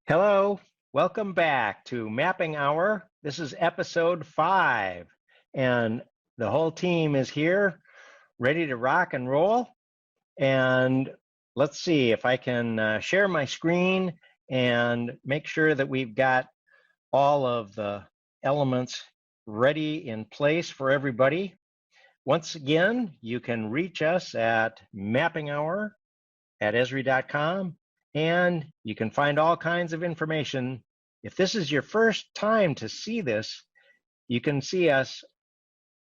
Hello, welcome back to Mapping Hour. This is episode 5, and the whole team is here, ready to rock and roll. And let's see if I can share my screen and make sure that we've got all of the elements ready in place for everybody. Once again, you can reach us at mappinghour@esri.com. And you can find all kinds of information. If this is your first time to see this, you can see us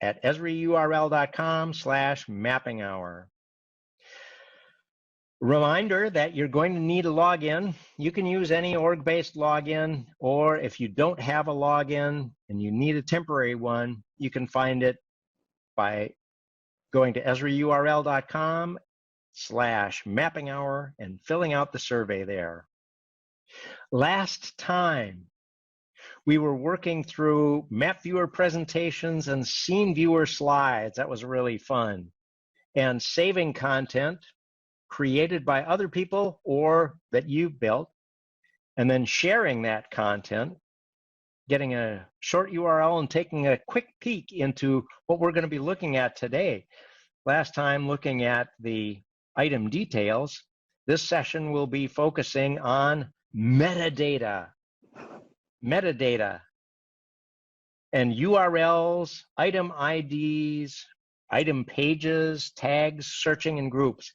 at esriurl.com/mappinghour. Reminder that you're going to need a login. You can use any org-based login, or if you don't have a login and you need a temporary one, you can find it by going to esriurl.com/mappinghour and filling out the survey there. Last time, we were working through map viewer presentations and scene viewer slides. That was really fun. And saving content created by other people or that you built, and then sharing that content, getting a short URL and taking a quick peek into what we're going to be looking at today. Last time, looking at the item details. This session will be focusing on metadata. Metadata and URLs, item IDs, item pages, tags, searching in groups.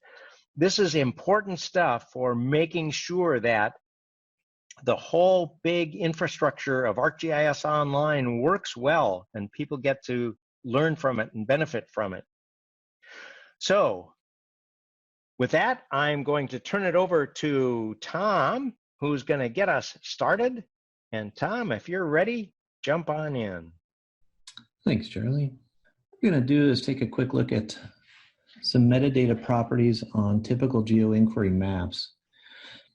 This is important stuff for making sure that the whole big infrastructure of ArcGIS Online works well and people get to learn from it and benefit from it. So, with that, I'm going to turn it over to Tom, who's going to get us started. And Tom, if you're ready, jump on in. Thanks, Charlie. What we're going to do is take a quick look at some metadata properties on typical GeoInquiry maps.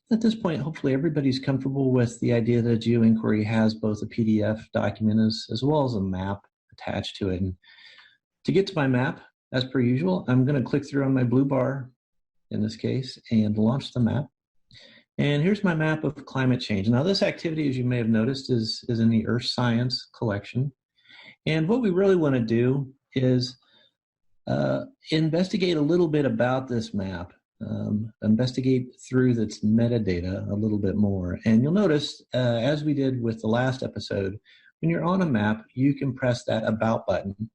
At this point, hopefully everybody's comfortable with the idea that a GeoInquiry has both a PDF document as well as a map attached to it. And to get to my map, as per usual, I'm going to click through on my blue bar in this case and launch the map. And here's my map of climate change. Now this activity, as you may have noticed, is in the Earth Science collection. And what we really want to do is investigate a little bit about this map, investigate through its metadata a little bit more. And you'll notice, as we did with the last episode, when you're on a map, you can press that About button,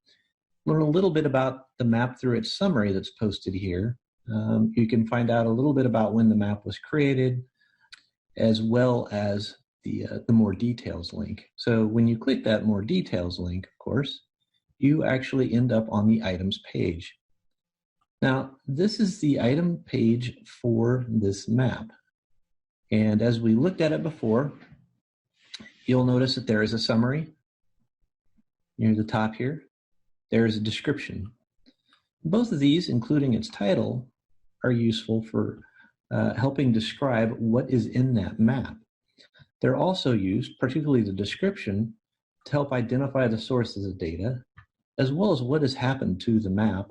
learn a little bit about the map through its summary that's posted here. You can find out a little bit about when the map was created, as well as the More Details link. So when you click that More Details link, of course, you actually end up on the items page. Now, this is the item page for this map. And as we looked at it before, you'll notice that there is a summary near the top here. There is a description. Both of these, including its title, are useful for helping describe what is in that map. They're also used, particularly the description, to help identify the sources of data, as well as what has happened to the map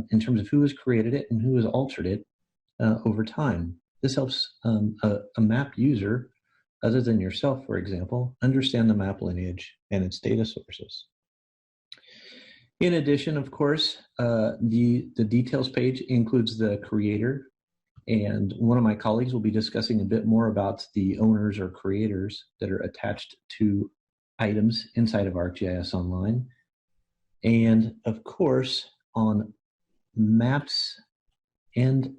in terms of who has created it and who has altered it over time. This helps a map user, other than yourself, for example, understand the map lineage and its data sources. In addition, of course, the details page includes the creator, and one of my colleagues will be discussing a bit more about the owners or creators that are attached to items inside of ArcGIS Online. And of course, on maps and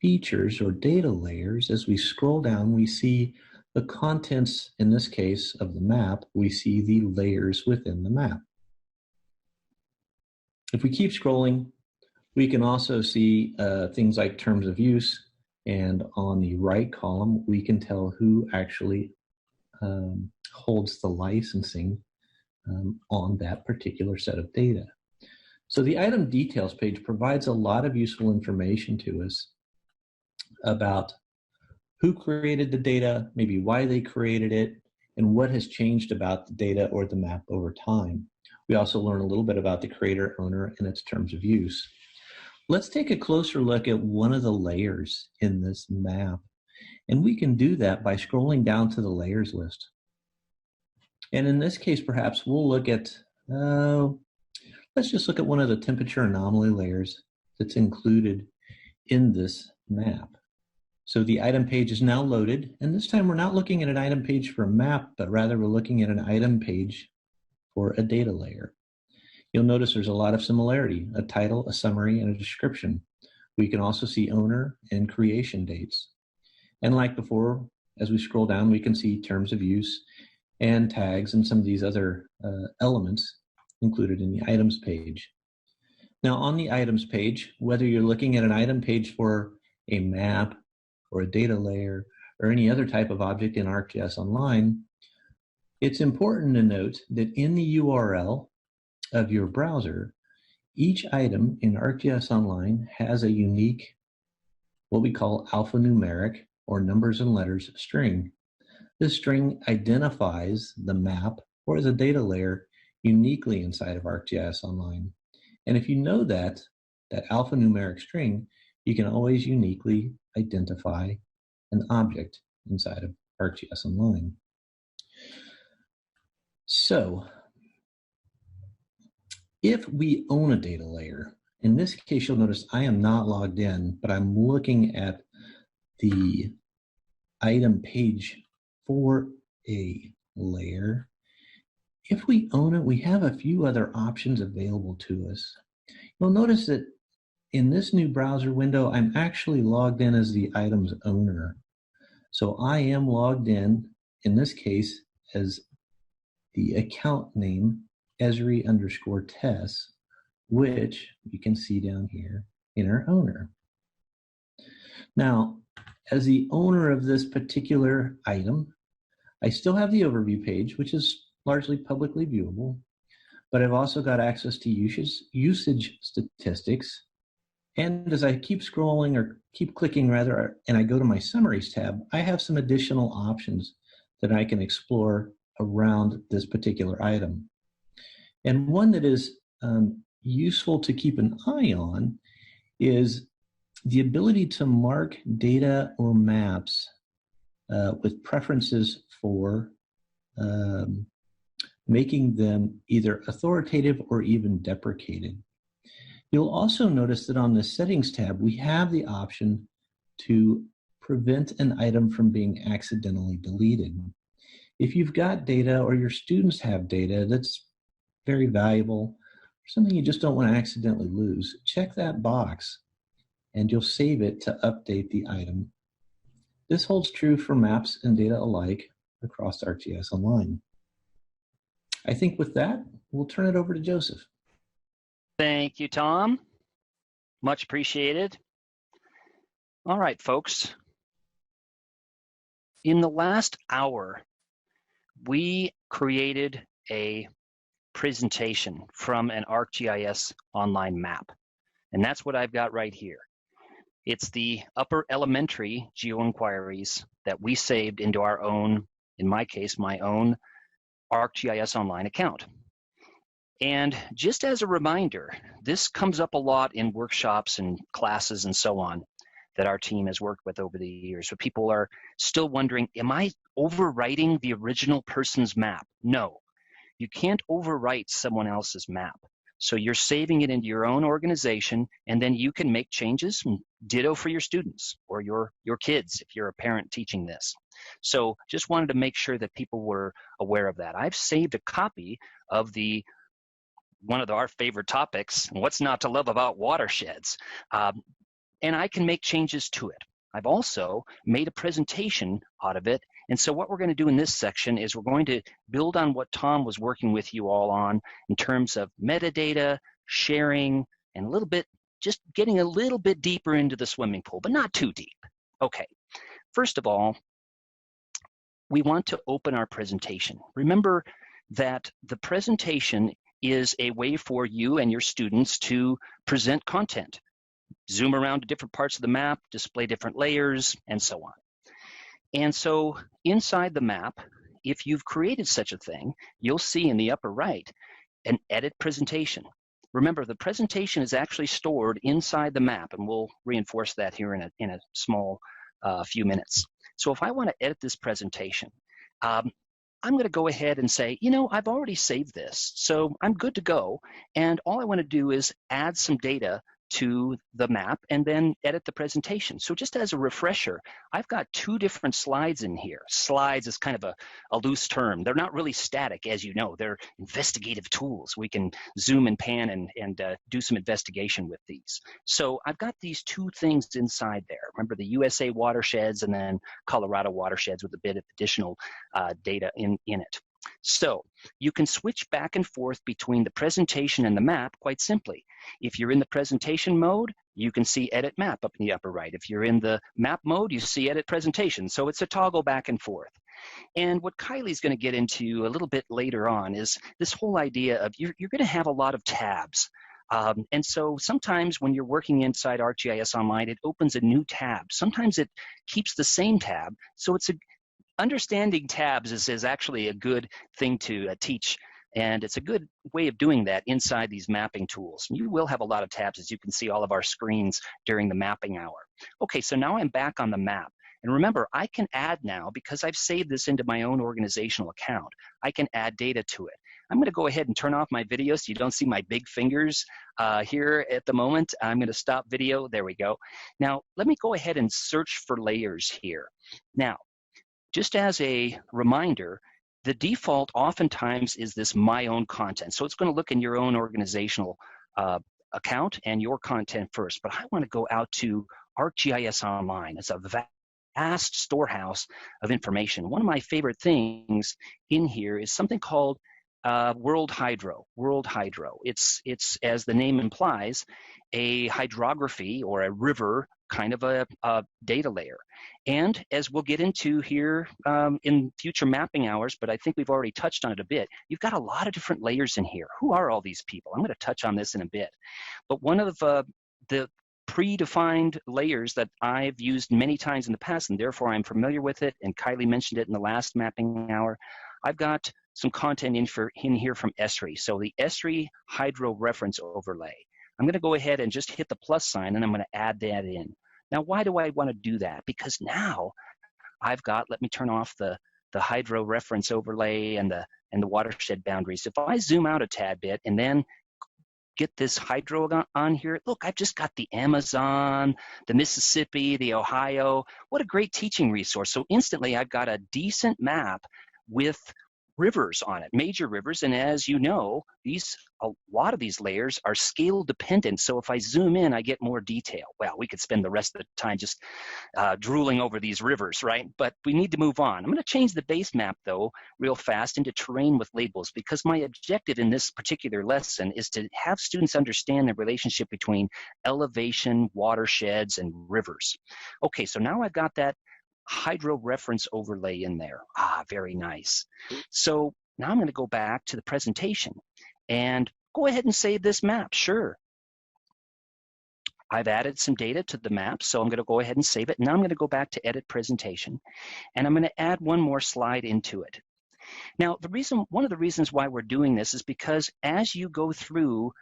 features or data layers, as we scroll down, we see the contents, in this case, of the map. We see the layers within the map. If we keep scrolling, we can also see things like terms of use, and on the right column, we can tell who actually holds the licensing on that particular set of data. So the item details page provides a lot of useful information to us about who created the data, maybe why they created it, and what has changed about the data or the map over time. We also learn a little bit about the creator, owner, and its terms of use. Let's take a closer look at one of the layers in this map. And we can do that by scrolling down to the layers list. And in this case, perhaps we'll look at, let's just look at one of the temperature anomaly layers that's included in this map. So the item page is now loaded, and this time we're not looking at an item page for a map, but rather we're looking at an item page for a data layer. You'll notice there's a lot of similarity, a title, a summary, and a description. We can also see owner and creation dates. And like before, as we scroll down, we can see terms of use and tags and some of these other elements included in the items page. Now on the items page, whether you're looking at an item page for a map or a data layer or any other type of object in ArcGIS Online, it's important to note that in the URL of your browser, each item in ArcGIS Online has a unique, what we call alphanumeric or numbers and letters string. This string identifies the map or the data layer uniquely inside of ArcGIS Online. And if you know that alphanumeric string, you can always uniquely identify an object inside of ArcGIS Online. So, if we own a data layer, in this case, you'll notice I am not logged in, but I'm looking at the item page for a layer. If we own it, we have a few other options available to us. You'll notice that in this new browser window, I'm actually logged in as the item's owner. So I am logged in this case, as the account name Esri_Tess, which you can see down here in our owner. Now, as the owner of this particular item, I still have the overview page, which is largely publicly viewable, but I've also got access to usage statistics. And as I keep scrolling or keep clicking rather, and I go to my summaries tab, I have some additional options that I can explore around this particular item. And one that is useful to keep an eye on is the ability to mark data or maps with preferences for making them either authoritative or even deprecated. You'll also notice that on the settings tab, we have the option to prevent an item from being accidentally deleted. If you've got data or your students have data that's very valuable, or something you just don't want to accidentally lose, check that box and you'll save it to update the item. This holds true for maps and data alike across ArcGIS Online. I think with that, we'll turn it over to Joseph. Thank you, Tom. Much appreciated. All right, folks. In the last hour, we created a presentation from an ArcGIS Online map. And that's what I've got right here. It's the upper elementary geoinquiries that we saved into our own, in my case, my own ArcGIS Online account. And just as a reminder, this comes up a lot in workshops and classes and so on that our team has worked with over the years. So people are still wondering, am I overwriting the original person's map? No, you can't overwrite someone else's map. So you're saving it into your own organization, and then you can make changes, and ditto for your students or your kids if you're a parent teaching this. So just wanted to make sure that people were aware of that. I've saved a copy of one of our favorite topics, what's not to love about watersheds, and I can make changes to it. I've also made a presentation out of it, and so what we're going to do in this section is we're going to build on what Tom was working with you all on in terms of metadata, sharing, and a little bit, just getting a little bit deeper into the swimming pool, but not too deep. Okay, first of all, we want to open our presentation. Remember that the presentation is a way for you and your students to present content, zoom around to different parts of the map, display different layers, and so on. And so inside the map, if you've created such a thing, you'll see in the upper right an edit presentation. Remember, the presentation is actually stored inside the map, and we'll reinforce that here in a small a few minutes. So if I want to edit this presentation, I'm going to go ahead and say, you know, I've already saved this, so I'm good to go. And all I want to do is add some data to the map and then edit the presentation. So just as a refresher, I've got 2 different slides in here. Slides is kind of a loose term. They're not really static, as you know. They're investigative tools. We can zoom and pan and do some investigation with these. So I've got these 2 things inside there. Remember the USA watersheds and then Colorado watersheds with a bit of additional data in it. So you can switch back and forth between the presentation and the map quite simply. If you're in the presentation mode, you can see Edit Map up in the upper right. If you're in the map mode, you see Edit Presentation. So it's a toggle back and forth. And what Kylie's going to get into a little bit later on is this whole idea of you're going to have a lot of tabs. And so sometimes when you're working inside ArcGIS Online, it opens a new tab. Sometimes it keeps the same tab. So it's understanding tabs is actually a good thing to teach, and it's a good way of doing that inside these mapping tools. You will have a lot of tabs, as you can see all of our screens during the mapping hour. Okay, so now I'm back on the map. And remember, I can add now, because I've saved this into my own organizational account, I can add data to it. I'm going to go ahead and turn off my video so you don't see my big fingers here at the moment. I'm going to stop video. There we go. Now, let me go ahead and search for layers here. Now, just as a reminder, the default oftentimes is this My Own Content. So it's going to look in your own organizational account and your content first. But I want to go out to ArcGIS Online. It's a vast storehouse of information. One of my favorite things in here is something called World Hydro. World Hydro. It's, as the name implies, a hydrography or a river kind of a data layer. And as we'll get into here in future mapping hours, but I think we've already touched on it a bit, you've got a lot of different layers in here. Who are all these people? I'm going to touch on this in a bit. But one of the predefined layers that I've used many times in the past, and therefore I'm familiar with it, and Kylie mentioned it in the last mapping hour, I've got some content in here from Esri. So the Esri Hydro Reference Overlay. I'm going to go ahead and just hit the plus sign, and I'm going to add that in. Now, why do I want to do that? Because now I've got, let me turn off the hydro reference overlay and the watershed boundaries. If I zoom out a tad bit and then get this hydro on here, look, I've just got the Amazon, the Mississippi, the Ohio. What a great teaching resource. So instantly I've got a decent map with rivers on it, major rivers. And as you know, a lot of these layers are scale dependent. So if I zoom in, I get more detail. Well, we could spend the rest of the time just drooling over these rivers, right? But we need to move on. I'm going to change the base map, though, real fast into terrain with labels, because my objective in this particular lesson is to have students understand the relationship between elevation, watersheds, and rivers. Okay, so now I've got that hydro reference overlay in there. Very nice. So now I'm going to go back to the presentation and go ahead and save this map. Sure. I've added some data to the map, so I'm going to go ahead and save it. Now I'm going to go back to Edit Presentation, and I'm going to add one more slide into it. Now, one of the reasons why we're doing this is because as you go through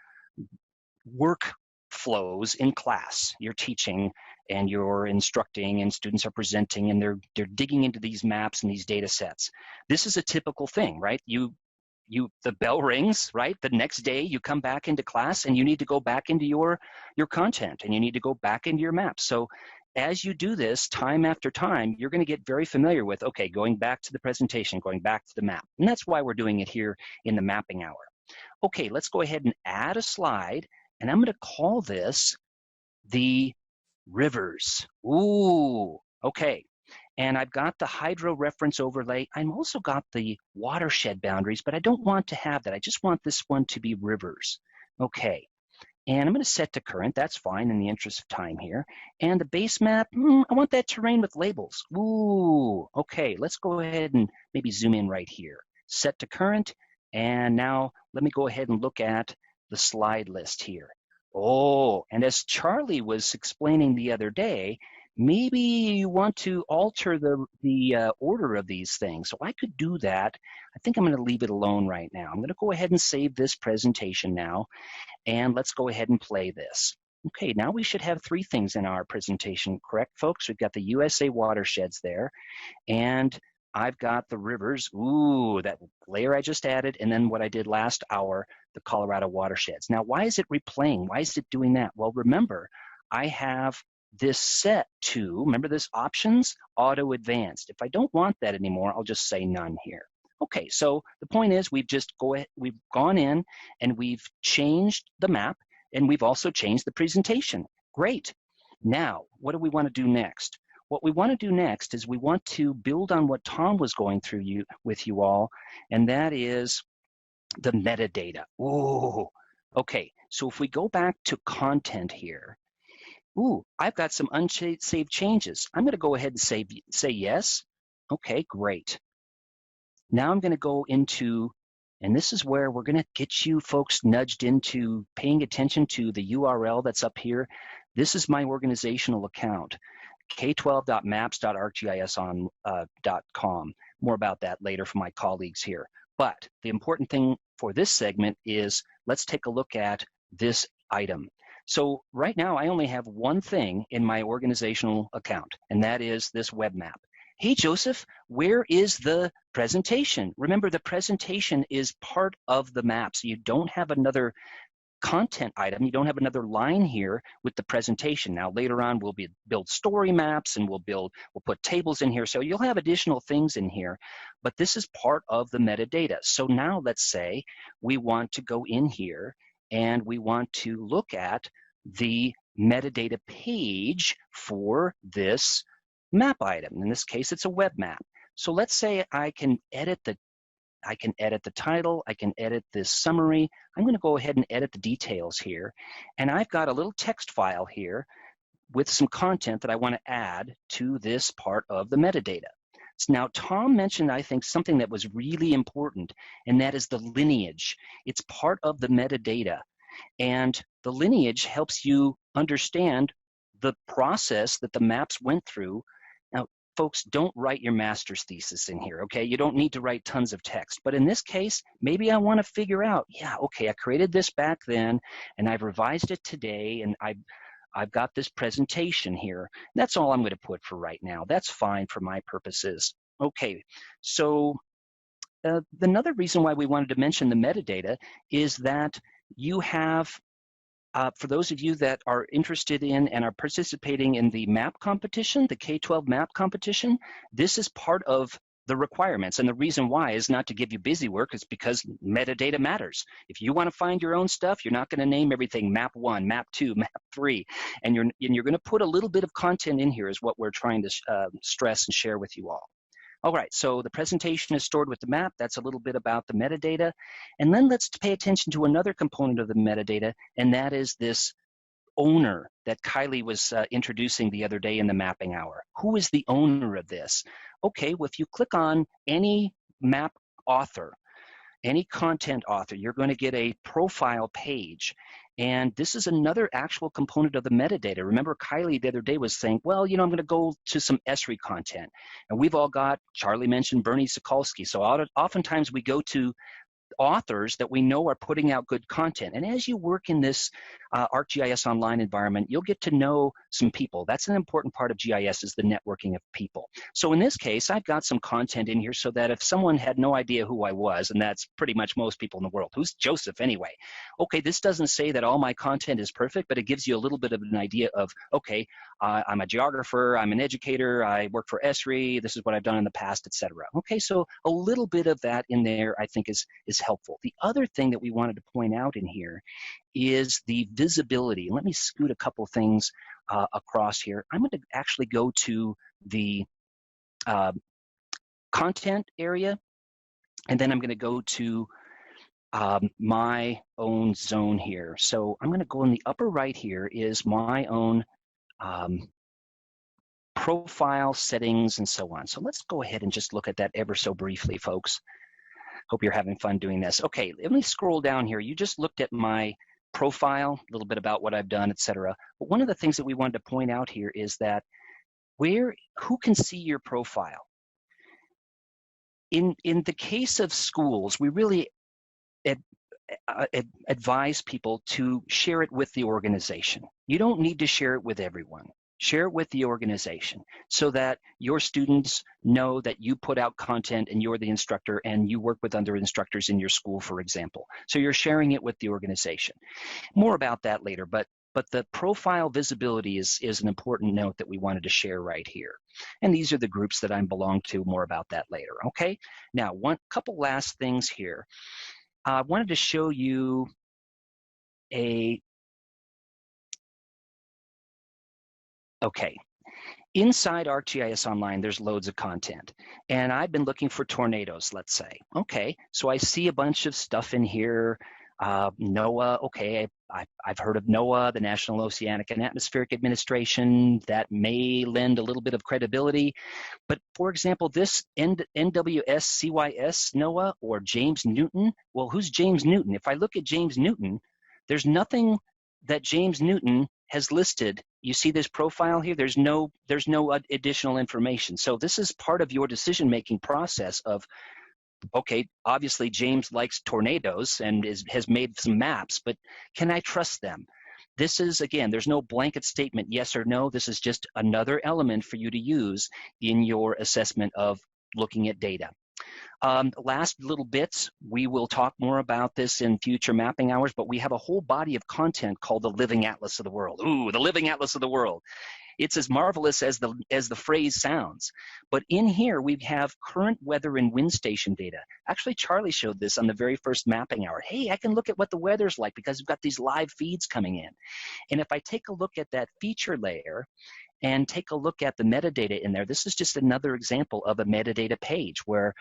workflows in class, you're teaching and you're instructing and students are presenting and they're digging into these maps and these data sets. This is a typical thing, right? The bell rings, right? The next day you come back into class and you need to go back into your content and you need to go back into your maps. So as you do this time after time, you're going to get very familiar with, okay, going back to the presentation, going back to the map. And that's why we're doing it here in the mapping hour. Okay, let's go ahead and add a slide, and I'm going to call this the rivers. Ooh, okay. And I've got the hydro reference overlay. I've also got the watershed boundaries, but I don't want to have that. I just want this one to be rivers. Okay. And I'm going to set to current. That's fine in the interest of time here. And the base map, I want that terrain with labels. Ooh, okay. Let's go ahead and maybe zoom in right here. Set to current. And now let me go ahead and look at the slide list here. Oh, and as Charlie was explaining the other day, maybe you want to alter the order of these things. So I could do that. I think I'm going to leave it alone right now. I'm going to go ahead and save this presentation now, and let's go ahead and play this. Okay, now we should have 3 things in our presentation, correct, folks? We've got the USA watersheds there, and I've got the rivers, ooh, that layer I just added, and then what I did last hour, the Colorado watersheds. Now, why is it replaying? Why is it doing that? Well, remember, I have this set to, remember this options, auto advanced. If I don't want that anymore, I'll just say none here. Okay, so the point is we've gone in and we've changed the map, and we've also changed the presentation. Great. Now, what do we want to do next? What we want to do next is we want to build on what Tom was going through with you all, and that is the metadata. Ooh, okay. So if we go back to content here, ooh, I've got some unsaved changes. I'm going to go ahead and say yes. Okay, great. Now I'm going to go into, and this is where we're going to get you folks nudged into paying attention to the URL that's up here. This is my organizational account, k12.maps.arcgis.com. More about that later from my colleagues here. But the important thing for this segment is let's take a look at this item. So right now I only have one thing in my organizational account, and that is this web map. Hey, Joseph, where is the presentation? Remember, the presentation is part of the map, so you don't have another content item. You don't have another line here with the presentation. Now, later on, we'll build story maps, and we'll put tables in here, so you'll have additional things in here, but this is part of the metadata. So now let's say we want to go in here, and we want to look at the metadata page for this map item. In this case, it's a web map. So let's say I can edit the title, I can edit this summary. I'm going to go ahead and edit the details here. And I've got a little text file here with some content that I want to add to this part of the metadata. So now, Tom mentioned, I think, something that was really important, and that is the lineage. It's part of the metadata. And the lineage helps you understand the process that the maps went through. Now, folks, don't write your master's thesis in here, okay? You don't need to write tons of text. But in this case, maybe I want to figure out, yeah, okay, I created this back then, and I've revised it today, and I've got this presentation here. That's all I'm going to put for right now. That's fine for my purposes. Okay, so another reason why we wanted to mention the metadata is that you have, for those of you that are interested in and are participating in the map competition, the K-12 map competition, this is part of the requirements. And the reason why is not to give you busy work, it's because metadata matters. If you want to find your own stuff, you're not going to name everything map 1, map 2, map 3, and you're going to put a little bit of content in here is what we're trying to stress and share with you all. All right, so the presentation is stored with the map. That's a little bit about the metadata. And then let's pay attention to another component of the metadata, and that is this owner that Kylie was introducing the other day in the mapping hour. Who is the owner of this? Okay, well, if you click on any map author, any content author, you're going to get a profile page. And this is another actual component of the metadata. Remember, Kylie the other day was saying, well, you know, I'm going to go to some Esri content. And we've all got, Charlie mentioned Bernie Sokolsky. So oftentimes we go to authors that we know are putting out good content. And as you work in this ArcGIS Online environment, you'll get to know some people. That's an important part of GIS, is the networking of people. So in this case, I've got some content in here so that if someone had no idea who I was, and that's pretty much most people in the world, who's Joseph anyway? Okay, this doesn't say that all my content is perfect, but it gives you a little bit of an idea of, okay, I'm a geographer, I'm an educator, I work for Esri, this is what I've done in the past, etc. Okay, so a little bit of that in there, I think, is helpful. The other thing that we wanted to point out in here is the visibility. Let me scoot a couple things across here. I'm going to actually go to the content area, and then I'm going to go to my own zone here. So I'm going to go in the upper right here is my own profile settings and so on. So let's go ahead and just look at that ever so briefly, folks. Hope you're having fun doing this. Okay, let me scroll down here. You just looked at my profile, a little bit about what I've done, etc. But one of the things that we wanted to point out here is that who can see your profile? In the case of schools, we really advise people to share it with the organization. You don't need to share it with everyone. Share it with the organization so that your students know that you put out content and you're the instructor and you work with other instructors in your school, for example. So you're sharing it with the organization. More about that later, but the profile visibility is an important note that we wanted to share right here. And these are the groups that I belong to. More about that later, okay? Now, couple last things here. I wanted to show you okay. Inside ArcGIS Online, there's loads of content. And I've been looking for tornadoes, let's say. Okay, so I see a bunch of stuff in here. NOAA, okay, I've heard of NOAA, the National Oceanic and Atmospheric Administration. That may lend a little bit of credibility. But for example, this NWS, CYS, NOAA, or James Newton, well, who's James Newton? If I look at James Newton, there's nothing that James Newton has listed. You see this profile here? There's no additional information. So this is part of your decision-making process of, okay, obviously James likes tornadoes and has made some maps, but can I trust them? This is, again, there's no blanket statement, yes or no. This is just another element for you to use in your assessment of looking at data. Last little bits, we will talk more about this in future mapping hours, but we have a whole body of content called the Living Atlas of the World. Ooh, the Living Atlas of the World. It's as marvelous as the phrase sounds. But in here, we have current weather and wind station data. Actually, Charlie showed this on the very first mapping hour. Hey, I can look at what the weather's like because we've got these live feeds coming in. And if I take a look at that feature layer and take a look at the metadata in there, this is just another example of a metadata page where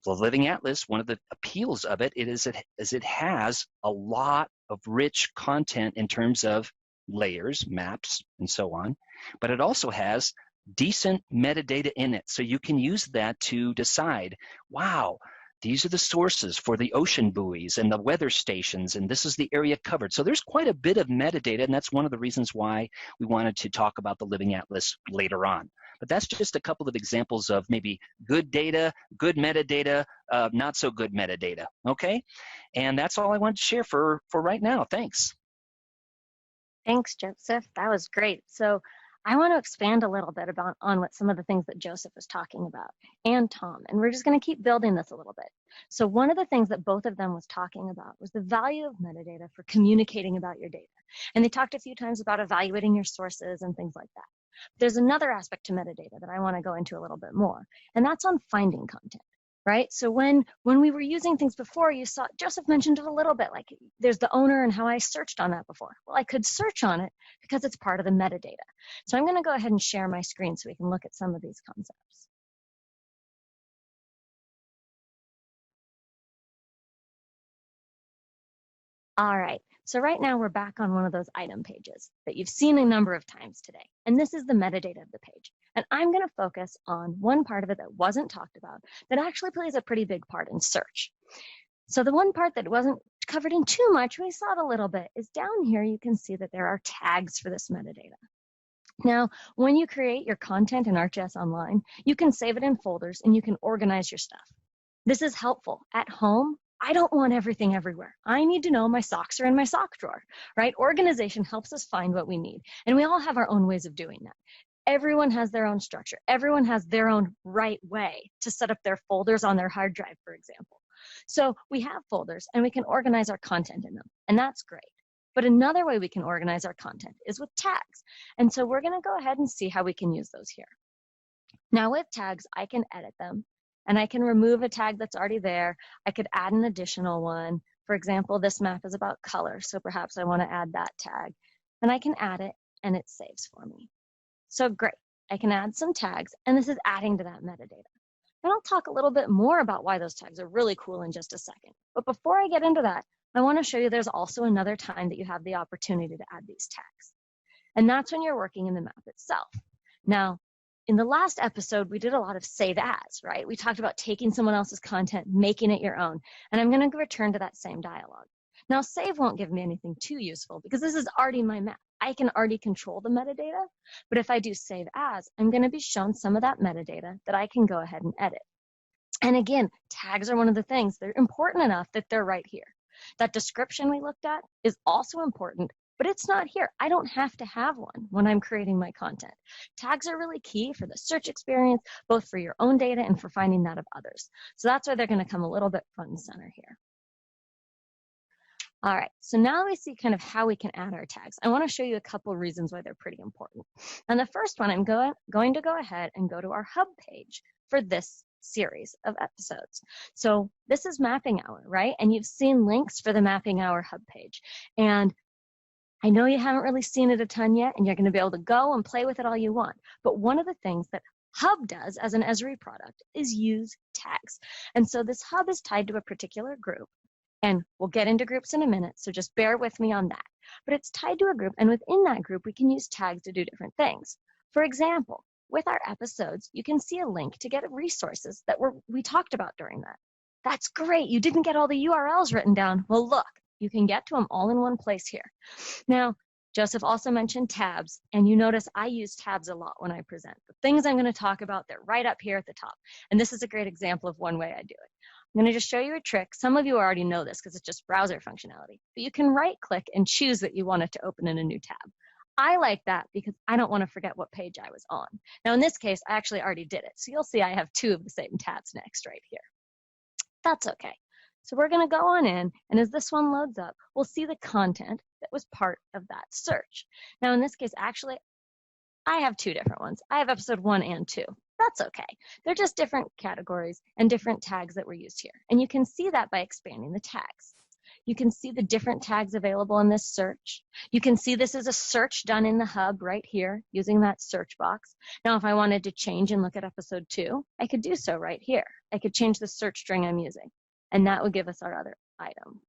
the Living Atlas, one of the appeals of it is it has a lot of rich content in terms of layers, maps, and so on. But it also has decent metadata in it. So you can use that to decide, wow, these are the sources for the ocean buoys and the weather stations, and this is the area covered. So there's quite a bit of metadata, and that's one of the reasons why we wanted to talk about the Living Atlas later on. But that's just a couple of examples of maybe good data, good metadata, not so good metadata, okay? And that's all I wanted to share for right now. Thanks. Thanks, Joseph. That was great. So I want to expand a little bit on what some of the things that Joseph was talking about, and Tom, and we're just going to keep building this a little bit. So one of the things that both of them was talking about was the value of metadata for communicating about your data. And they talked a few times about evaluating your sources and things like that. There's another aspect to metadata that I want to go into a little bit more, and that's on finding content. Right? So when we were using things before, you saw, Joseph mentioned it a little bit, like there's the owner and how I searched on that before. Well, I could search on it because it's part of the metadata. So I'm going to go ahead and share my screen so we can look at some of these concepts. All right, so right now we're back on one of those item pages that you've seen a number of times today. And this is the metadata of the page. And I'm going to focus on one part of it that wasn't talked about that actually plays a pretty big part in search. So the one part that wasn't covered in too much, we saw it a little bit, is down here you can see that there are tags for this metadata. Now, when you create your content in ArcGIS Online, you can save it in folders and you can organize your stuff. This is helpful. At home, I don't want everything everywhere. I need to know my socks are in my sock drawer, right? Organization helps us find what we need. And we all have our own ways of doing that. Everyone has their own structure. Everyone has their own right way to set up their folders on their hard drive, for example. So we have folders and we can organize our content in them, and that's great. But another way we can organize our content is with tags. And so we're gonna go ahead and see how we can use those here. Now with tags, I can edit them. And I can remove a tag that's already there. I could add an additional one. For example, this map is about color, so perhaps I want to add that tag. And I can add it, and it saves for me. So great. I can add some tags, and this is adding to that metadata. And I'll talk a little bit more about why those tags are really cool in just a second. But before I get into that, I want to show you there's also another time that you have the opportunity to add these tags. And that's when you're working in the map itself. Now, in the last episode, we did a lot of save as, right? We talked about taking someone else's content, making it your own. And I'm going to return to that same dialogue. Now, save won't give me anything too useful because this is already my map. I can already control the metadata. But if I do save as, I'm going to be shown some of that metadata that I can go ahead and edit. And again, tags are one of the things. They're important enough that they're right here. That description we looked at is also important, but it's not here. I don't have to have one when I'm creating my content. Tags are really key for the search experience, both for your own data and for finding that of others. So that's why they're going to come a little bit front and center here. All right, so now we see kind of how we can add our tags. I want to show you a couple of reasons why they're pretty important. And the first one, I'm going to go ahead and go to our hub page for this series of episodes. So this is Mapping Hour, right? And you've seen links for the Mapping Hour hub page. And I know you haven't really seen it a ton yet, and you're going to be able to go and play with it all you want. But one of the things that Hub does as an Esri product is use tags. And so this hub is tied to a particular group. And we'll get into groups in a minute, so just bear with me on that. But it's tied to a group, and within that group, we can use tags to do different things. For example, with our episodes, you can see a link to get resources that we talked about during that. That's great. You didn't get all the URLs written down. Well, look, you can get to them all in one place here. Now, Joseph also mentioned tabs, and you notice I use tabs a lot when I present. The things I'm going to talk about, they're right up here at the top. And this is a great example of one way I do it. I'm going to just show you a trick. Some of you already know this because it's just browser functionality. But you can right-click and choose that you want it to open in a new tab. I like that because I don't want to forget what page I was on. Now, in this case, I actually already did it. So you'll see I have two of the same tabs next right here. That's okay. So we're going to go on in, and as this one loads up, we'll see the content that was part of that search. Now, in this case, actually, I have two different ones. I have episode 1 and 2. That's okay. They're just different categories and different tags that were used here. And you can see that by expanding the tags. You can see the different tags available in this search. You can see this is a search done in the hub right here using that search box. Now, if I wanted to change and look at episode 2, I could do so right here. I could change the search string I'm using, and that would give us our other item.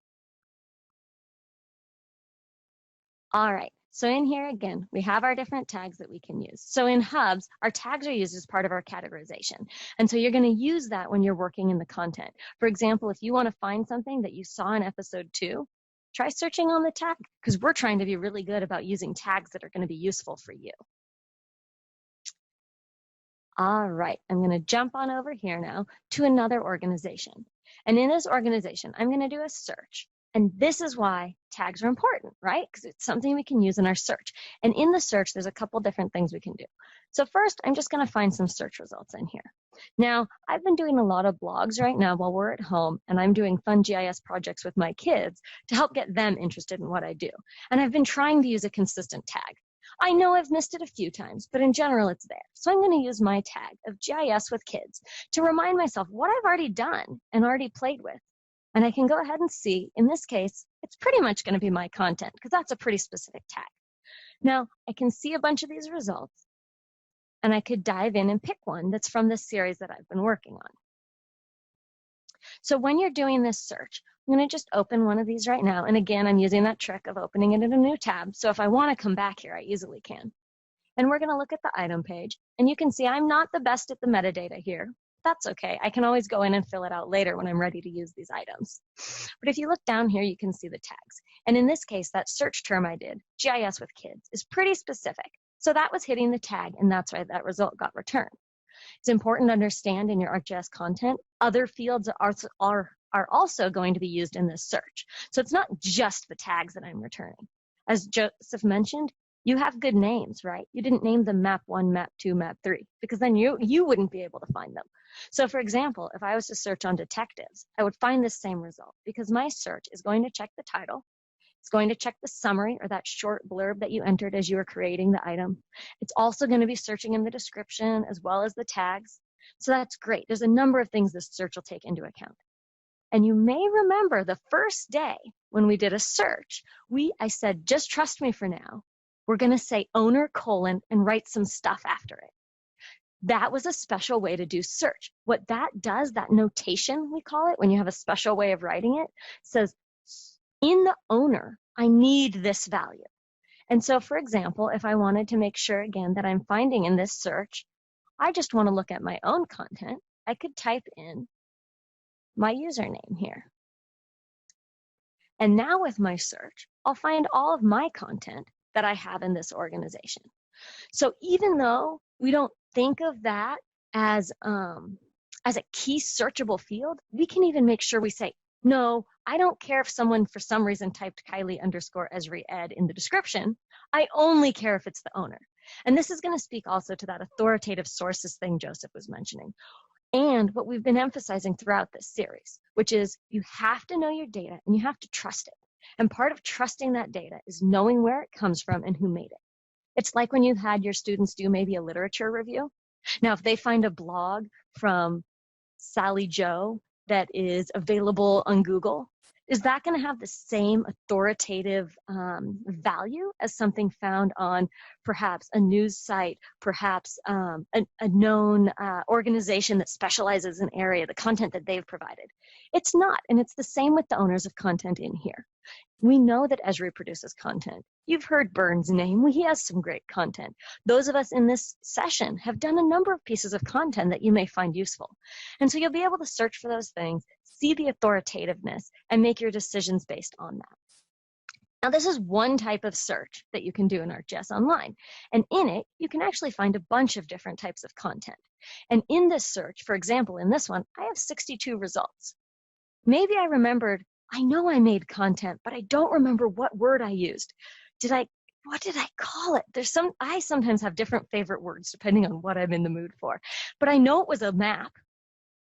All right. So in here, again, we have our different tags that we can use. So in hubs, our tags are used as part of our categorization. And so you're going to use that when you're working in the content. For example, if you want to find something that you saw in episode 2, try searching on the tag, because we're trying to be really good about using tags that are going to be useful for you. All right, I'm going to jump on over here now to another organization. And in this organization, I'm going to do a search. And this is why tags are important, right? Because it's something we can use in our search. And in the search, there's a couple different things we can do. So first, I'm just going to find some search results in here. Now, I've been doing a lot of blogs right now while we're at home, and I'm doing fun GIS projects with my kids to help get them interested in what I do. And I've been trying to use a consistent tag. I know I've missed it a few times, but in general, it's there. So I'm going to use my tag of GIS with kids to remind myself what I've already done and already played with. And I can go ahead and see, in this case, it's pretty much going to be my content because that's a pretty specific tag. Now, I can see a bunch of these results, and I could dive in and pick one that's from this series that I've been working on. So when you're doing this search, I'm going to just open one of these right now. And again, I'm using that trick of opening it in a new tab. So if I want to come back here, I easily can. And we're going to look at the item page. And you can see I'm not the best at the metadata here. That's okay. I can always go in and fill it out later when I'm ready to use these items. But if you look down here, you can see the tags. And in this case, that search term I did, GIS with kids, is pretty specific. So that was hitting the tag, and that's why that result got returned. It's important to understand in your ArcGIS content, other fields are also going to be used in this search. So it's not just the tags that I'm returning. As Joseph mentioned, you have good names, right? You didn't name them map 1, map 2, map 3, because then you wouldn't be able to find them. So for example, if I was to search on detectives, I would find the same result because my search is going to check the title. It's going to check the summary or that short blurb that you entered as you were creating the item. It's also going to be searching in the description as well as the tags. So that's great. There's a number of things this search will take into account. And you may remember the first day when we did a search, I said, just trust me for now. We're going to say owner : and write some stuff after it. That was a special way to do search. What that does, that notation we call it, when you have a special way of writing it, says in the owner, I need this value. And so, for example, if I wanted to make sure again that I'm finding in this search, I just want to look at my own content, I could type in my username here. And now with my search, I'll find all of my content that I have in this organization. So even though we don't think of that as a key searchable field, we can even make sure we say No, I don't care if someone for some reason typed Kylie _ Esri ed in the description. I only care if it's the owner. And this is going to speak also to that authoritative sources thing Joseph was mentioning. And what we've been emphasizing throughout this series, which is you have to know your data and you have to trust it. And part of trusting that data is knowing where it comes from and who made it. It's like when you had your students do maybe a literature review. Now, if they find a blog from Sally Joe that is available on Google, is that going to have the same authoritative value as something found on perhaps a news site, perhaps a known organization that specializes in an area, the content that they've provided? It's not, and it's the same with the owners of content in here. We know that Esri produces content. You've heard Byrne's name. He has some great content. Those of us in this session have done a number of pieces of content that you may find useful. And so you'll be able to search for those things, see the authoritativeness, and make your decisions based on that. Now, this is one type of search that you can do in ArcGIS Online. And in it, you can actually find a bunch of different types of content. And in this search, for example, in this one, I have 62 results. Maybe I remembered, I know I made content, but I don't remember what word I used. What did I call it? I sometimes have different favorite words depending on what I'm in the mood for. But I know it was a map.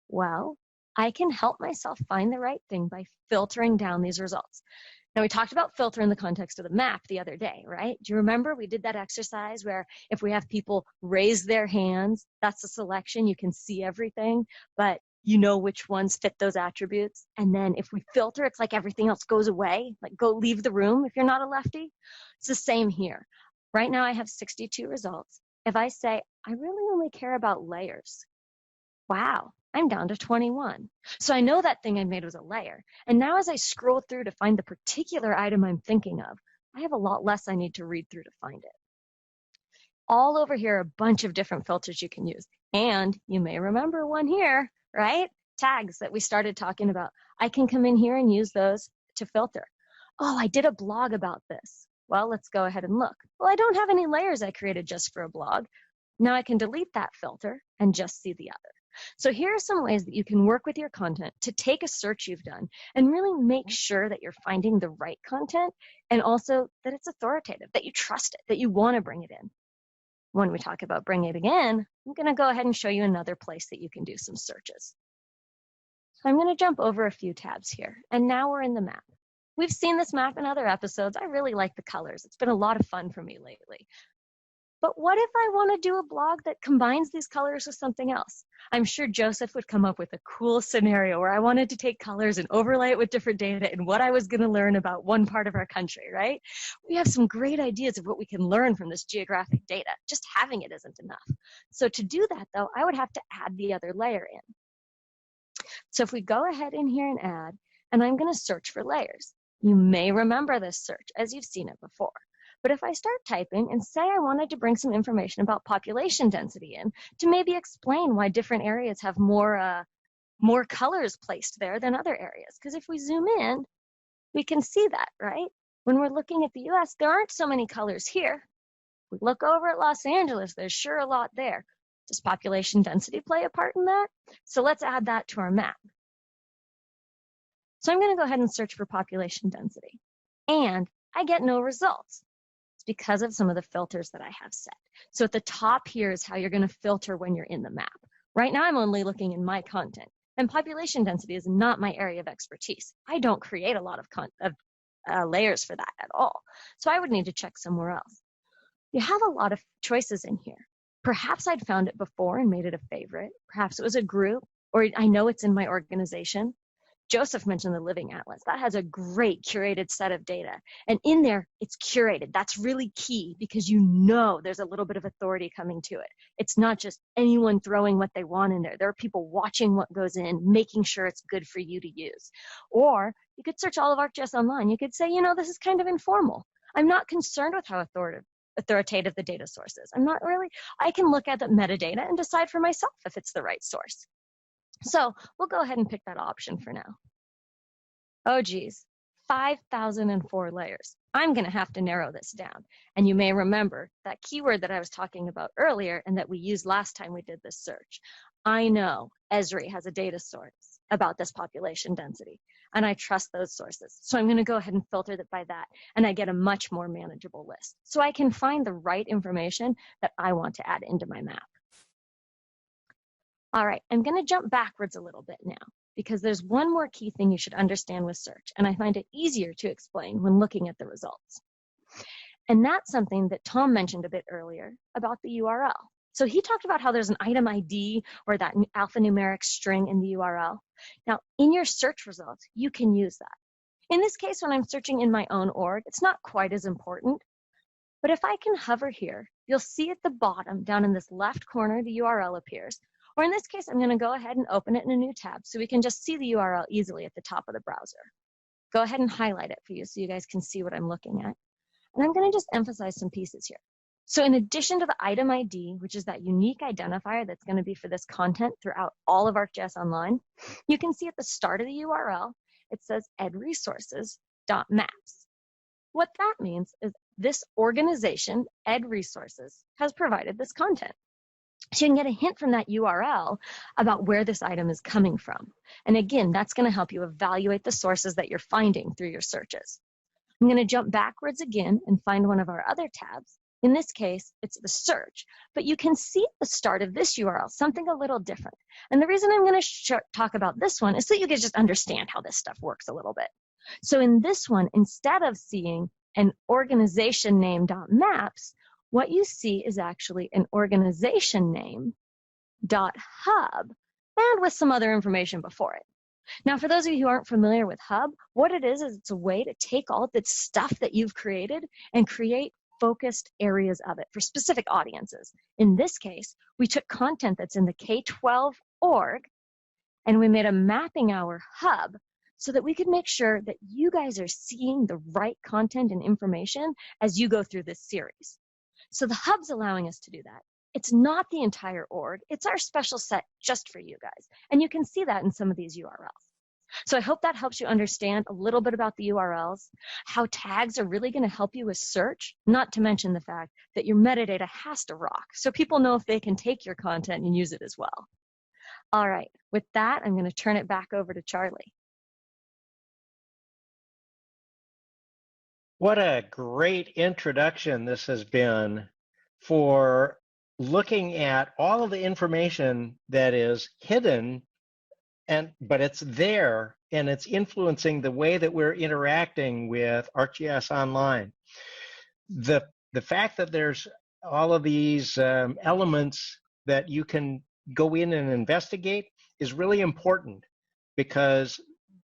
Well, I can help myself find the right thing by filtering down these results. Now, we talked about filter in the context of the map the other day, right? Do you remember we did that exercise where if we have people raise their hands, that's a selection, you can see everything, but you know which ones fit those attributes. And then if we filter, it's like everything else goes away, like go leave the room if you're not a lefty. It's the same here. Right now I have 62 results. If I say, I really only care about layers, wow, I'm down to 21. So I know that thing I made was a layer. And now as I scroll through to find the particular item I'm thinking of, I have a lot less I need to read through to find it. All over here are a bunch of different filters you can use. And you may remember one here, right? Tags that we started talking about. I can come in here and use those to filter. Oh, I did a blog about this. Well, let's go ahead and look. Well, I don't have any layers I created just for a blog. Now I can delete that filter and just see the other. So here are some ways that you can work with your content to take a search you've done and really make sure that you're finding the right content and also that it's authoritative, that you trust it, that you want to bring it in. When we talk about bring it again, I'm going to go ahead and show you another place that you can do some searches. So I'm going to jump over a few tabs here, and now we're in the map. We've seen this map in other episodes. I really like the colors. It's been a lot of fun for me lately. But what if I want to do a blog that combines these colors with something else? I'm sure Joseph would come up with a cool scenario where I wanted to take colors and overlay it with different data and what I was going to learn about one part of our country, right? We have some great ideas of what we can learn from this geographic data. Just having it isn't enough. So to do that, though, I would have to add the other layer in. So if we go ahead in here and add, and I'm going to search for layers. You may remember this search as you've seen it before. But if I start typing and say I wanted to bring some information about population density in to maybe explain why different areas have more colors placed there than other areas. Because if we zoom in, we can see that, right? When we're looking at the US, there aren't so many colors here. We look over at Los Angeles, there's sure a lot there. Does population density play a part in that? So let's add that to our map. So I'm going to go ahead and search for population density. And I get no results. It's because of some of the filters that I have set. So at the top here is how you're going to filter when you're in the map. Right now I'm only looking in my content, and population density is not my area of expertise. I don't create a lot of layers for that at all. So I would need to check somewhere else. You have a lot of choices in here. Perhaps I'd found it before and made it a favorite. Perhaps it was a group, or I know it's in my organization. Joseph mentioned the Living Atlas. That has a great curated set of data. And in there, it's curated. That's really key because you know there's a little bit of authority coming to it. It's not just anyone throwing what they want in there. There are people watching what goes in, making sure it's good for you to use. Or you could search all of ArcGIS Online. You could say, you know, this is kind of informal. I'm not concerned with how authoritative the data source is. I can look at the metadata and decide for myself if it's the right source. So we'll go ahead and pick that option for now. Oh geez, 5,004 layers. I'm going to have to narrow this down. And you may remember that keyword that I was talking about earlier and that we used last time we did this search. I know Esri has a data source about this population density, and I trust those sources. So I'm going to go ahead and filter that by that, and I get a much more manageable list. So I can find the right information that I want to add into my map. All right, I'm going to jump backwards a little bit now, because there's one more key thing you should understand with search, and I find it easier to explain when looking at the results. And that's something that Tom mentioned a bit earlier about the URL. So he talked about how there's an item ID or that alphanumeric string in the URL. Now, in your search results, you can use that. In this case, when I'm searching in my own org, it's not quite as important. But if I can hover here, you'll see at the bottom, down in this left corner, the URL appears. Or in this case, I'm going to go ahead and open it in a new tab so we can just see the URL easily at the top of the browser. Go ahead and highlight it for you so you guys can see what I'm looking at. And I'm going to just emphasize some pieces here. So in addition to the item ID, which is that unique identifier that's going to be for this content throughout all of ArcGIS Online, you can see at the start of the URL, it says edresources.maps. What that means is this organization, edresources, has provided this content. So you can get a hint from that URL about where this item is coming from. And again, that's going to help you evaluate the sources that you're finding through your searches. I'm going to jump backwards again and find one of our other tabs. In this case, it's the search, but you can see at the start of this URL something a little different. And the reason I'm going to talk about this one is so you can just understand how this stuff works a little bit. So in this one, instead of seeing an organization name.maps, what you see is actually an organization name.hub and with some other information before it. Now, for those of you who aren't familiar with Hub, what it is it's a way to take all the stuff that you've created and create focused areas of it for specific audiences. In this case, we took content that's in the K-12 org and we made a mapping hour hub so that we could make sure that you guys are seeing the right content and information as you go through this series. So the hub's allowing us to do that. It's not the entire org. It's our special set just for you guys. And you can see that in some of these URLs. So I hope that helps you understand a little bit about the URLs, how tags are really going to help you with search, not to mention the fact that your metadata has to rock so people know if they can take your content and use it as well. All right, with that, I'm going to turn it back over to Charlie. What a great introduction this has been for looking at all of the information that is hidden, but it's there and it's influencing the way that we're interacting with ArcGIS Online. The fact that there's all of these elements that you can go in and investigate is really important, because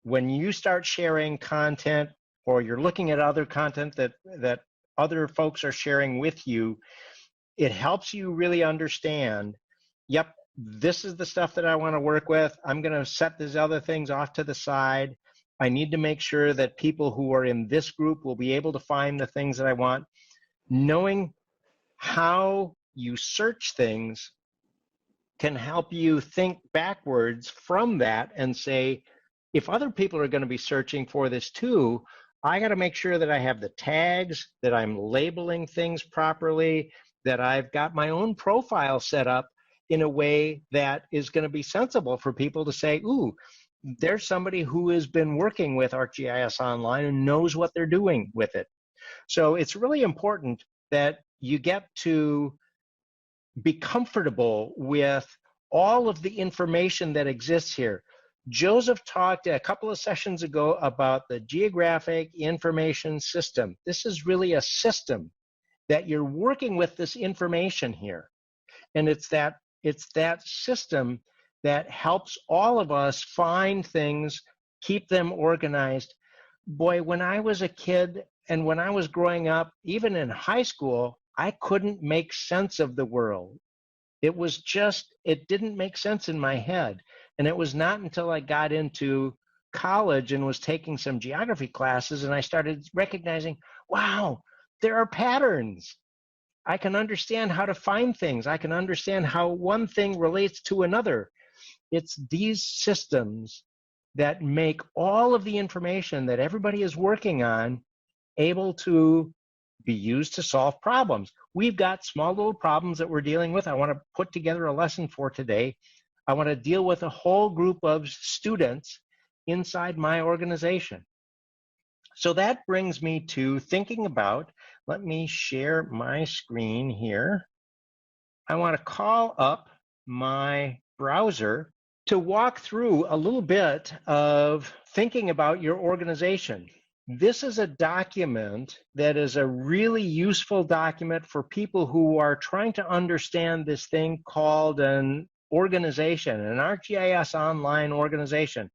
when you start sharing content or you're looking at other content that other folks are sharing with you, it helps you really understand, yep, this is the stuff that I want to work with. I'm going to set these other things off to the side. I need to make sure that people who are in this group will be able to find the things that I want. Knowing how you search things can help you think backwards from that and say, if other people are going to be searching for this too, I got to make sure that I have the tags, that I'm labeling things properly, that I've got my own profile set up in a way that is going to be sensible for people to say, ooh, there's somebody who has been working with ArcGIS Online and knows what they're doing with it. So it's really important that you get to be comfortable with all of the information that exists here. Joseph talked a couple of sessions ago about the Geographic Information System. This is really a system that you're working with this information here. And it's that system that helps all of us find things, keep them organized. Boy, when I was a kid and when I was growing up, even in high school, I couldn't make sense of the world. It didn't make sense in my head. And it was not until I got into college and was taking some geography classes and I started recognizing, wow, there are patterns. I can understand how to find things. I can understand how one thing relates to another. It's these systems that make all of the information that everybody is working on able to be used to solve problems. We've got small little problems that we're dealing with. I want to put together a lesson for today I want to deal with a whole group of students inside my organization. So that brings me to thinking about, let me share my screen here. I want to call up my browser to walk through a little bit of thinking about your organization. This is a document that is a really useful document for people who are trying to understand this thing called an organization, an ArcGIS Online organization.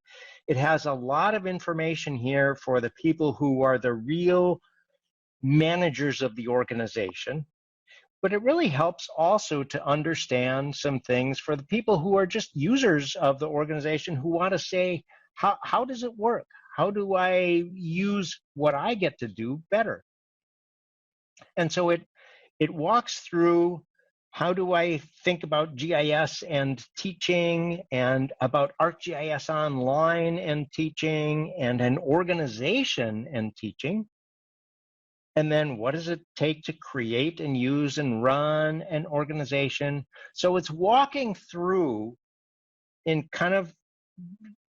It has a lot of information here for the people who are the real managers of the organization. But it really helps also to understand some things for the people who are just users of the organization who want to say, how does it work? How do I use what I get to do better? And so it walks through how do I think about GIS and teaching, and about ArcGIS Online and teaching, and an organization and teaching. And then what does it take to create and use and run an organization? So it's walking through in kind of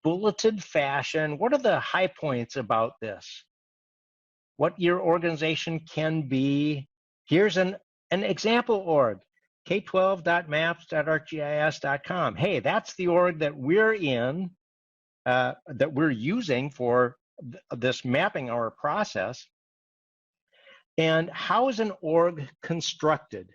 bulleted fashion. What are the high points about this? What your organization can be. Here's an example org, k12.maps.arcgis.com. Hey, that's the org that we're in, that we're using for this mapping our process. And how is an org constructed?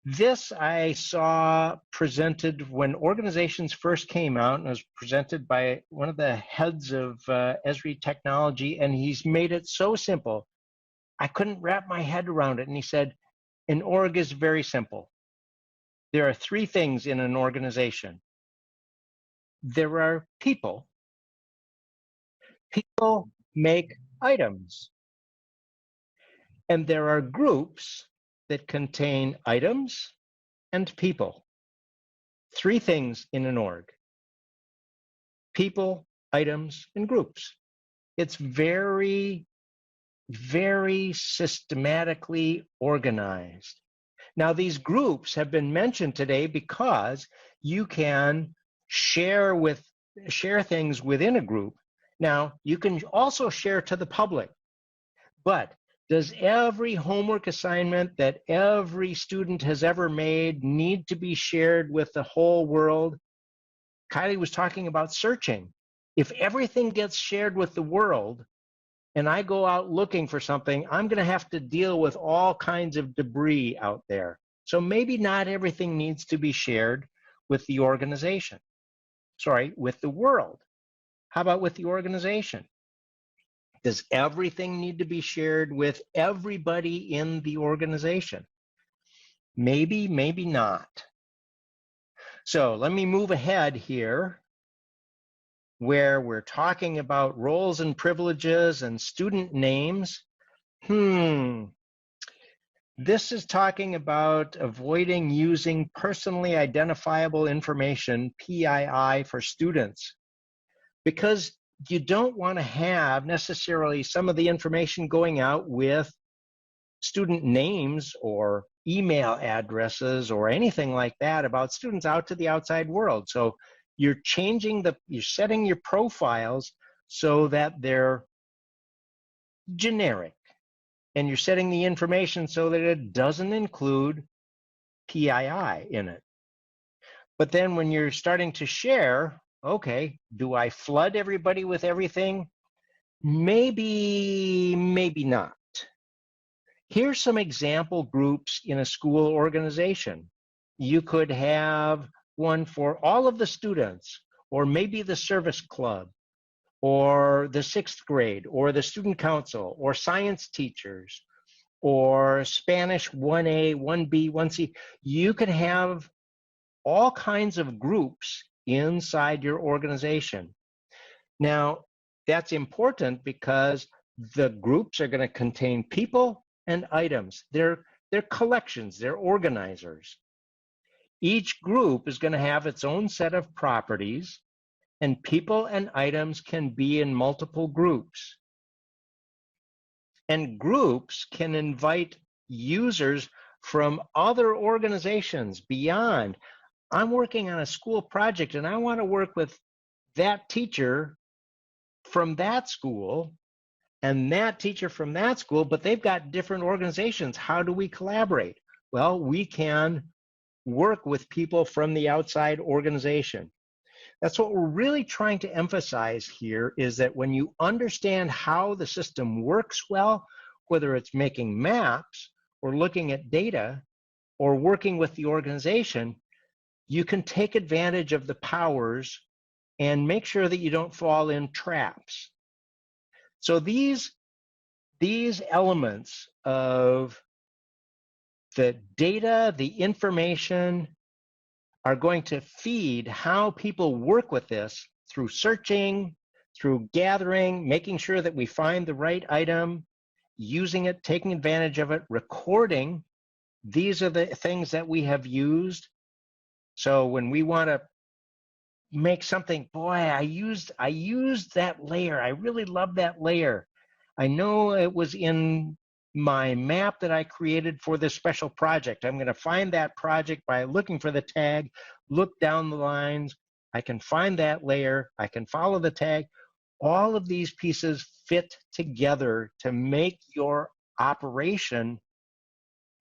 This I saw presented when organizations first came out, and it was presented by one of the heads of Esri technology, and he's made it so simple. I couldn't wrap my head around it. And he said, an org is very simple. There are three things in an organization. There are people. People make items. And there are groups that contain items and people. Three things in an org: people, items, and groups. It's very, very systematically organized. Now, these groups have been mentioned today because you can share things within a group. Now, you can also share to the public, but does every homework assignment that every student has ever made need to be shared with the whole world? Kylie was talking about searching. If everything gets shared with the world and I go out looking for something, I'm going to have to deal with all kinds of debris out there. So maybe not everything needs to be shared with the organization. Sorry, with the world. How about with the organization? Does everything need to be shared with everybody in the organization? Maybe, maybe not. So let me move ahead here, where we're talking about roles and privileges and student names. This is talking about avoiding using personally identifiable information, PII, for students, because you don't want to have necessarily some of the information going out with student names or email addresses or anything like that about students out to the outside world. So you're setting your profiles so that they're generic, and you're setting the information so that it doesn't include PII in it. But then when you're starting to share, okay, do I flood everybody with everything? Maybe, maybe not. Here's some example groups in a school organization. You could have one for all of the students, or maybe the service club, or the 6th grade, or the student council, or science teachers, or Spanish 1A, 1B, 1C. You can have all kinds of groups inside your organization. Now, that's important because the groups are going to contain people and items. They're collections, they're organizers. Each group is going to have its own set of properties, and people and items can be in multiple groups. And groups can invite users from other organizations beyond. I'm working on a school project and I want to work with that teacher from that school and that teacher from that school, but they've got different organizations. How do we collaborate? Well, we can work with people from the outside organization. That's what we're really trying to emphasize here, is that when you understand how the system works well, whether it's making maps or looking at data or working with the organization, you can take advantage of the powers and make sure that you don't fall in traps. So these elements of the data, the information, are going to feed how people work with this through searching, through gathering, making sure that we find the right item, using it, taking advantage of it, recording. These are the things that we have used. So when we want to make something, boy, I used that layer. I really love that layer. I know it was in my map that I created for this special project. I'm going to find that project by looking for the tag, look down the lines. I can find that layer. I can follow the tag. All of these pieces fit together to make your operation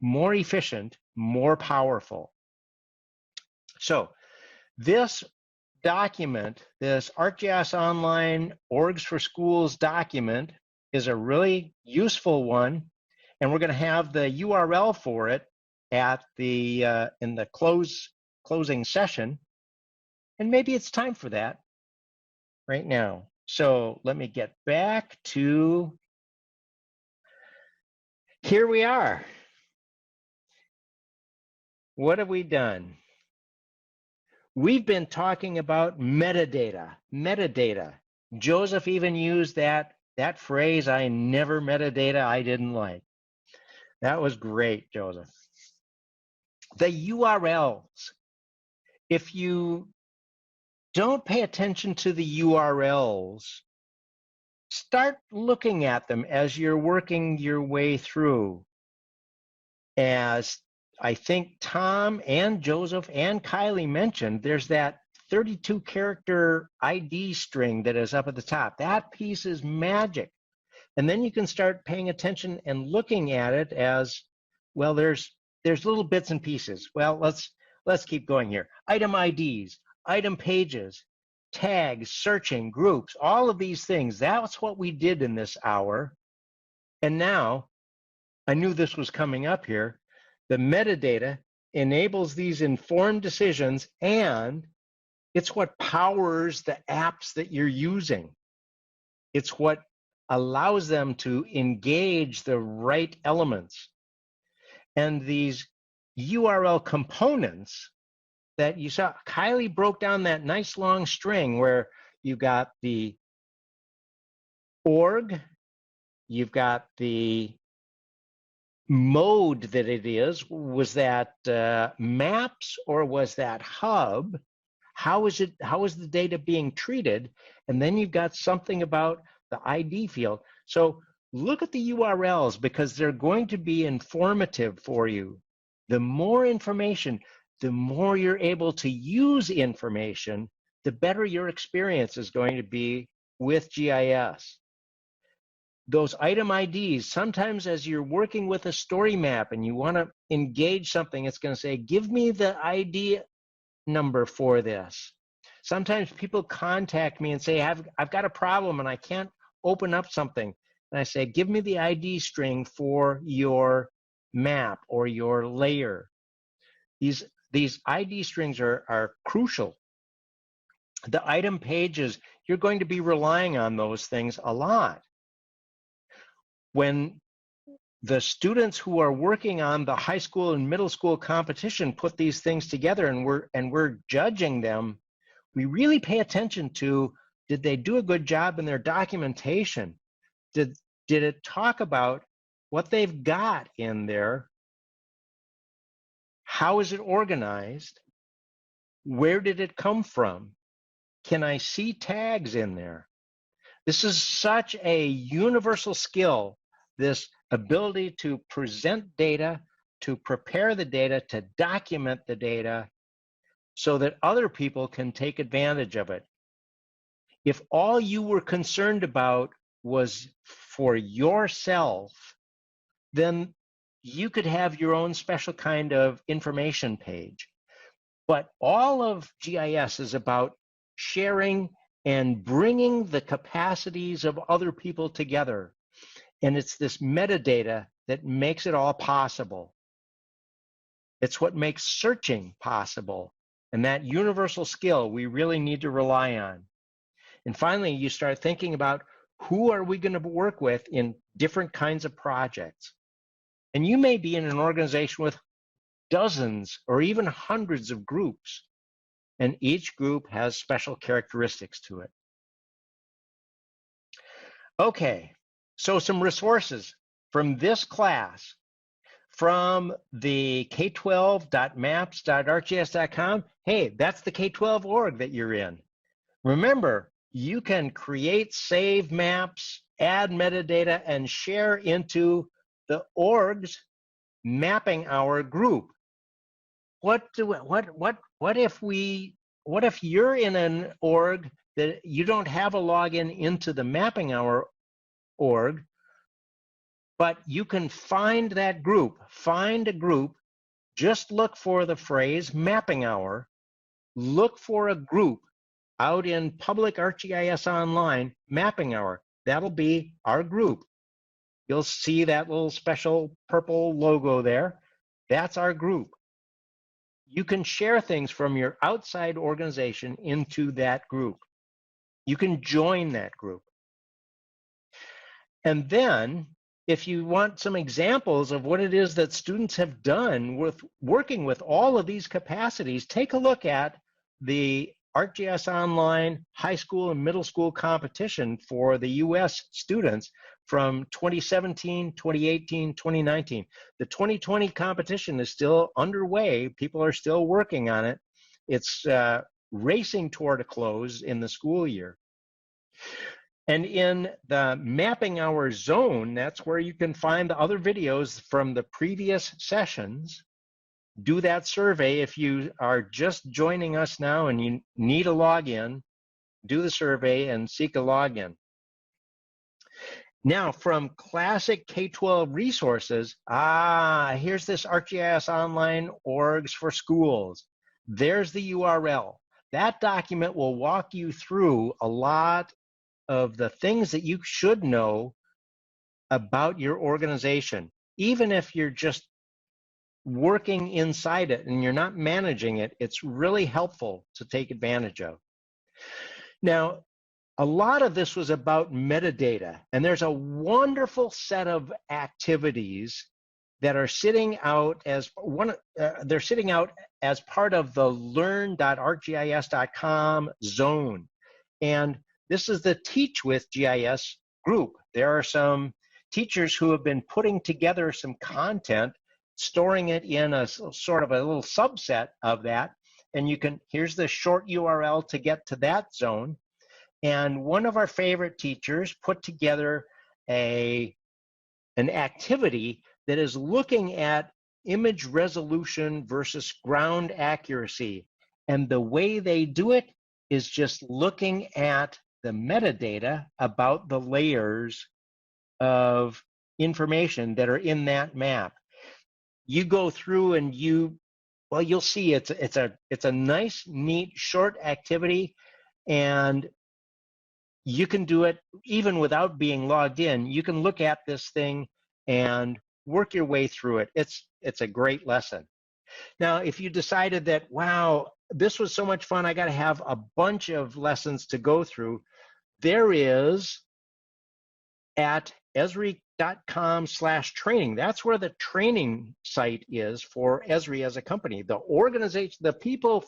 more efficient, more powerful. So this document, this ArcGIS Online Orgs for Schools document, is a really useful one, and we're going to have the URL for it at the in the closing session, and maybe it's time for that right now. So let me get back to, here we are. What have we done? We've been talking about metadata. Joseph even used that phrase, I never metadata I didn't like. That was great, Joseph. The URLs. If you don't pay attention to the URLs, start looking at them as you're working your way through. As I think Tom and Joseph and Kylie mentioned, there's that 32 character ID string that is up at the top. That piece is magic. And then you can start paying attention and looking at it as, well, there's little bits and pieces. Well, let's keep going here. Item IDs, item pages, tags, searching, groups, all of these things. That's what we did in this hour. And now, I knew this was coming up here. The metadata enables these informed decisions, and it's what powers the apps that you're using. It's what allows them to engage the right elements. And these URL components that you saw, Kylie broke down that nice long string where you got the org, you've got the mode that it is. Was that maps or was that hub? How is the data being treated? And then you've got something about the ID field. So look at the URLs, because they're going to be informative for you. The more information, the more you're able to use information, the better your experience is going to be with GIS. Those item IDs, sometimes as you're working with a story map and you want to engage something, it's going to say, give me the ID number for this. Sometimes people contact me and say, I've got a problem and I can't open up something. And I say, give me the ID string for your map or your layer. These ID strings are crucial. The item pages, you're going to be relying on those things a lot. When the students who are working on the high school and middle school competition put these things together and we're judging them, we really pay attention to, did they do a good job in their documentation? Did it talk about what they've got in there? How is it organized? Where did it come from? Can I see tags in there? This is such a universal skill, this ability to present data, to prepare the data, to document the data. so that other people can take advantage of it. If all you were concerned about was for yourself, then you could have your own special kind of information page. But all of GIS is about sharing and bringing the capacities of other people together. And it's this metadata that makes it all possible. It's what makes searching possible. And that universal skill we really need to rely on. And finally, you start thinking about who are we going to work with in different kinds of projects. And you may be in an organization with dozens or even hundreds of groups, and each group has special characteristics to it. Okay, so some resources from this class, from the k12.maps.arcgis.com. Hey, that's the K12 org that you're in. Remember, you can create, save maps, add metadata, and share into the org's mapping hour group. What if you're in an org that you don't have a login into the mapping hour org, but you can find that group, find a group, just look for the phrase mapping hour, look for a group out in public ArcGIS Online mapping hour. That'll be our group. You'll see that little special purple logo there. That's our group. You can share things from your outside organization into that group. You can join that group. And then, if you want some examples of what it is that students have done with working with all of these capacities, take a look at the ArcGIS Online high school and middle school competition for the US students from 2017, 2018, 2019. The 2020 competition is still underway. People are still working on it. It's racing toward a close in the school year. And in the mapping hour zone, that's where you can find the other videos from the previous sessions. Do that survey. If you are just joining us now and you need a login, do the survey and seek a login. Now, from classic K-12 resources, here's this ArcGIS Online orgs for schools. There's the URL. That document will walk you through a lot of the things that you should know about your organization, even if you're just working inside it and you're not managing it. It's really helpful to take advantage of. Now, a lot of this was about metadata, and there's a wonderful set of activities that are sitting out as they're sitting out as part of the learn.arcgis.com zone. And this is the Teach with GIS group. There are some teachers who have been putting together some content, storing it in a sort of a little subset of that. And you can, here's the short URL to get to that zone. And one of our favorite teachers put together an activity that is looking at image resolution versus ground accuracy. And the way they do it is just looking at the metadata about the layers of information that are in that map. You go through and you'll see it's a nice, neat, short activity, and you can do it even without being logged in. You can look at this thing and work your way through it. It's a great lesson. Now, if you decided that, wow, this was so much fun, I got to have a bunch of lessons to go through, there is at esri.com/training. That's where the training site is for Esri as a company. The organization, the people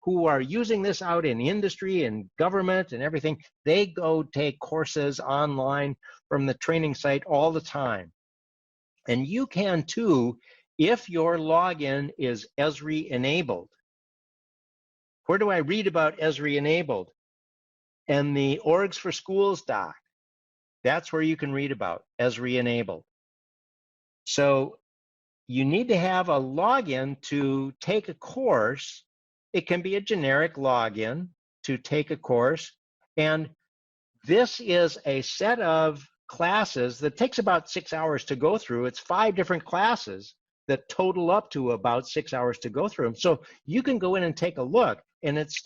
who are using this out in industry and government and everything, they go take courses online from the training site all the time. And you can too, if your login is Esri enabled. Where do I read about Esri enabled? And the Orgs for Schools doc. That's where you can read about Esri enabled. So you need to have a login to take a course It can be a generic login to take a course. And this is a set of classes that takes about 6 hours to go through. It's 5 different classes that total up to about 6 hours to go through them. So you can go in and take a look, and it's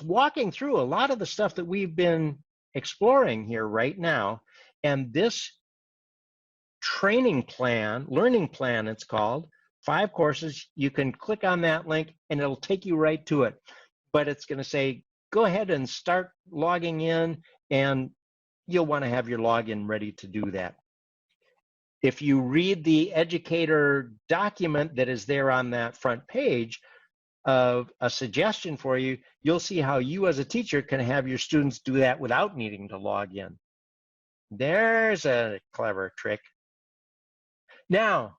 walking through a lot of the stuff that we've been exploring here right now. And this training plan, learning plan, it's called, 5 courses, you can click on that link and it'll take you right to it. But it's going to say, go ahead and start logging in, and you'll want to have your login ready to do that. If you read the educator document that is there on that front page of a suggestion for you, you'll see how you as a teacher can have your students do that without needing to log in. There's a clever trick. Now,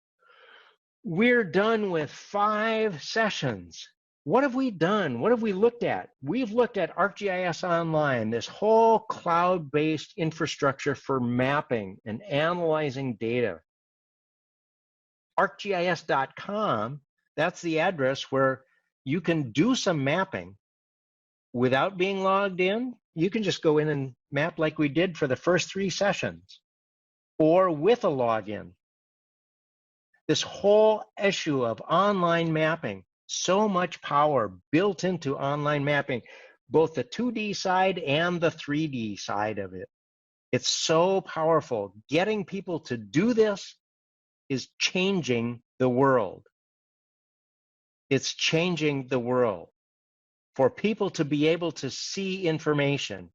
we're done with 5 sessions. What have we done? What have we looked at? We've looked at ArcGIS Online, this whole cloud-based infrastructure for mapping and analyzing data. ArcGIS.com, that's the address where you can do some mapping without being logged in. You can just go in and map like we did for the first 3 sessions, or with a login. This whole issue of online mapping, so much power built into online mapping, both the 2D side and the 3D side of it. It's so powerful. Getting people to do this is changing the world. It's changing the world. For people to be able to see information,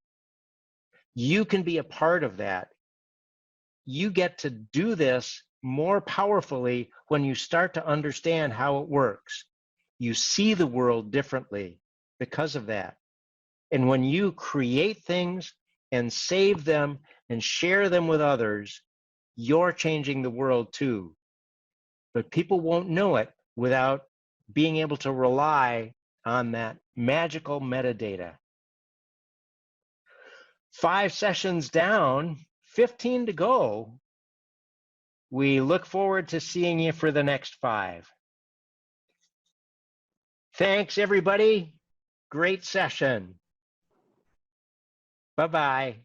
you can be a part of that. You get to do this more powerfully when you start to understand how it works. You see the world differently because of that. And when you create things and save them and share them with others, you're changing the world too. But people won't know it without being able to rely on that magical metadata. 5 sessions down, 15 to go. We look forward to seeing you for the next 5. Thanks, everybody. Great session. Bye-bye.